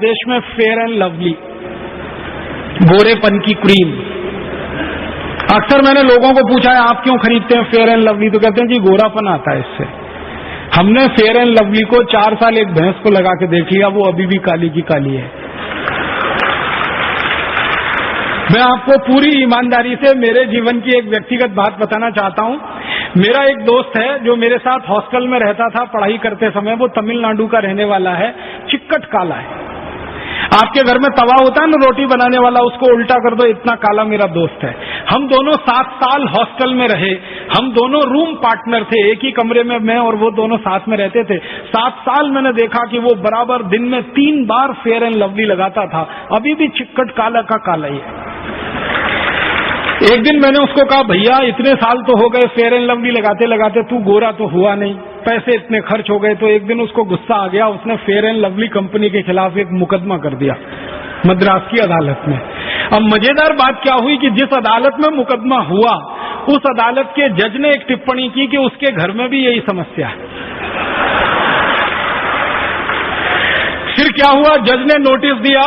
देश में fair and lovely गोरेपन की क्रीम। अक्सर मैंने लोगों को पूछा है आप क्यों खरीदते हैं फेयर एंड लवली, तो कहते हैं जी गोरापन आता है इससे। हमने फेयर एंड लवली को 4 साल एक भैंस को लगा के देख लिया, वो अभी भी काली की काली है। मैं आपको पूरी ईमानदारी से मेरे जीवन की एक व्यक्तिगत बात बताना चाहता हूं। मेरा एक दोस्त है जो मेरे साथ हॉस्टल में रहता था पढ़ाई करते समय, वो तमिलनाडु का रहने वाला है, चिक्कट काला है। आपके घर में तवा होता है ना रोटी बनाने वाला, उसको उल्टा कर दो, इतना काला मेरा दोस्त है। हम दोनों 7 साल हॉस्टल में रहे, हम दोनों रूम पार्टनर थे, एक ही कमरे में मैं और वो दोनों साथ में रहते थे। 7 साल मैंने देखा कि वो बराबर दिन में 3 बार फेयर एंड लवली लगाता था, अभी भी चिक्कट काला का काला ही है। एक दिन मैंने उसको कहा भैया इतने साल तो हो गए फेयर एंड लवली लगाते लगाते, तू गोरा तो हुआ नहीं, पैसे इतने खर्च हो गए। तो एक दिन उसको गुस्सा आ गया, उसने फेयर एंड लवली कंपनी के खिलाफ एक मुकदमा कर दिया मद्रास की अदालत में। अब मजेदार बात क्या हुई कि जिस अदालत में मुकदमा हुआ उस अदालत के जज ने एक टिप्पणी की कि उसके घर में भी यही समस्या है। फिर क्या हुआ, जज ने नोटिस दिया,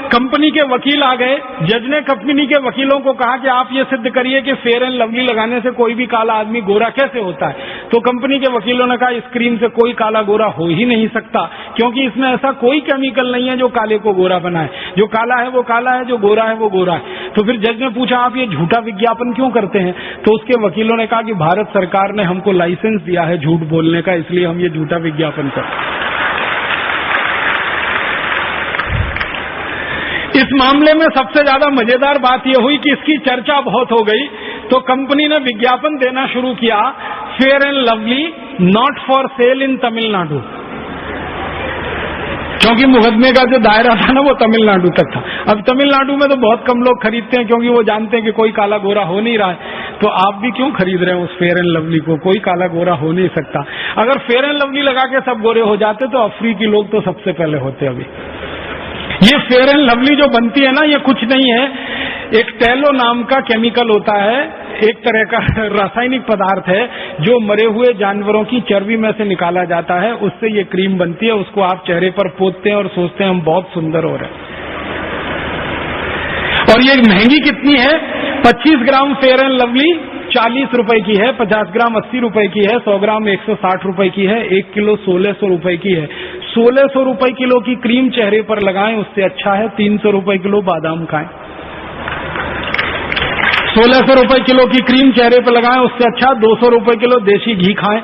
कंपनी के वकील आ गए। जज ने कंपनी के वकीलों को कहा कि आप ये सिद्ध करिए कि फेयर एंड लवली लगाने से कोई भी काला आदमी गोरा कैसे होता है। तो कंपनी के वकीलों ने कहा इस क्रीम से कोई काला गोरा हो ही नहीं सकता, क्योंकि इसमें ऐसा कोई केमिकल नहीं है जो काले को गोरा बनाए। जो काला है वो काला है, जो गोरा है वो गोरा है। तो फिर जज ने पूछा आप ये झूठा विज्ञापन क्यों करते हैं? तो उसके वकीलों ने कहा कि भारत सरकार ने हमको लाइसेंस दिया है झूठ बोलने का, इसलिए हम ये झूठा विज्ञापन करते हैं। इस मामले में सबसे ज्यादा मजेदार बात यह हुई कि इसकी चर्चा बहुत हो गई, तो कंपनी ने विज्ञापन देना शुरू किया, Fair and Lovely not for sale in Tamil Nadu, क्योंकि मुकदमे का जो दायरा था ना वो तमिलनाडु तक था। अब तमिलनाडु में तो बहुत कम लोग खरीदते हैं, क्योंकि वो जानते हैं कि कोई काला गोरा हो नहीं रहा है। तो आप भी क्यों खरीद रहे हैं उस फेयर एंड लवली को? कोई काला गोरा हो नहीं सकता। अगर फेयर एंड लवली लगा के सब गोरे हो जाते तो अफ्रीकी लोग तो सबसे पहले होते। अभी ये फेयर एंड लवली जो बनती है ना, ये कुछ नहीं है, एक टैलो नाम का केमिकल होता है, एक तरह का रासायनिक पदार्थ है जो मरे हुए जानवरों की चर्बी में से निकाला जाता है, उससे ये क्रीम बनती है। उसको आप चेहरे पर पोतते हैं और सोचते हैं हम बहुत सुंदर हो रहे हैं। और ये महंगी कितनी है? 25 ग्राम फेयर एंड लवली 40 रुपए की है, 50 ग्राम 80 रुपए की है, 100 ग्राम 160 रुपए की है, 1 किलो 1600 रुपए की है। 1600 रुपए किलो की क्रीम चेहरे पर लगाएं, उससे अच्छा है 300 रुपए किलो बादाम खाएं। 1600 रुपए किलो की क्रीम चेहरे पर लगाएं, उससे अच्छा 200 रुपए किलो देसी घी खाएं।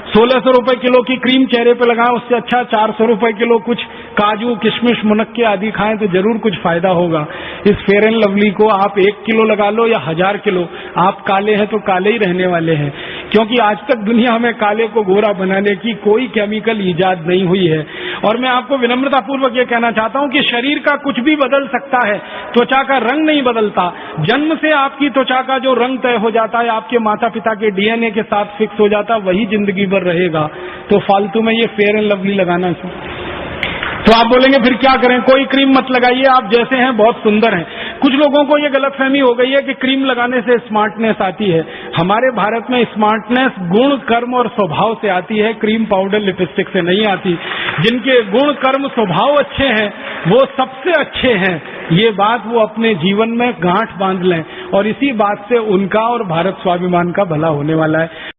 1600 रुपए किलो की क्रीम चेहरे पर लगाएं, उससे अच्छा 400 रुपए किलो कुछ काजू किशमिश मुनक्के आदि खाएं तो जरूर कुछ फायदा होगा। इस फेयर एंड लवली को आप 1 किलो लगा लो या 1000 किलो, आप काले हैं तो काले ही रहने वाले हैं, क्योंकि आज तक दुनिया में काले को गोरा बनाने की कोई केमिकल ईजाद नहीं हुई है। और मैं आपको विनम्रतापूर्वक ये कहना चाहता हूं कि शरीर का कुछ भी बदल सकता है, त्वचा का रंग नहीं बदलता। जन्म से आपकी त्वचा का जो रंग तय हो जाता है, आपके माता पिता के डीएनए के साथ फिक्स हो जाता, वही जिंदगी भर रहेगा। तो फालतू में ये फेयर एंड लवली लगाना क्यों? तो आप बोलेंगे फिर क्या करें? कोई क्रीम मत लगाइए, आप जैसे हैं बहुत सुंदर हैं। कुछ लोगों को ये गलतफहमी हो गई है कि क्रीम लगाने से स्मार्टनेस आती है। हमारे भारत में स्मार्टनेस गुण कर्म और स्वभाव से आती है, क्रीम पाउडर लिपस्टिक से नहीं आती। जिनके गुण कर्म स्वभाव अच्छे हैं वो सबसे अच्छे हैं, ये बात वो अपने जीवन में गांठ बांध लें, और इसी बात से उनका और भारत स्वाभिमान का भला होने वाला है।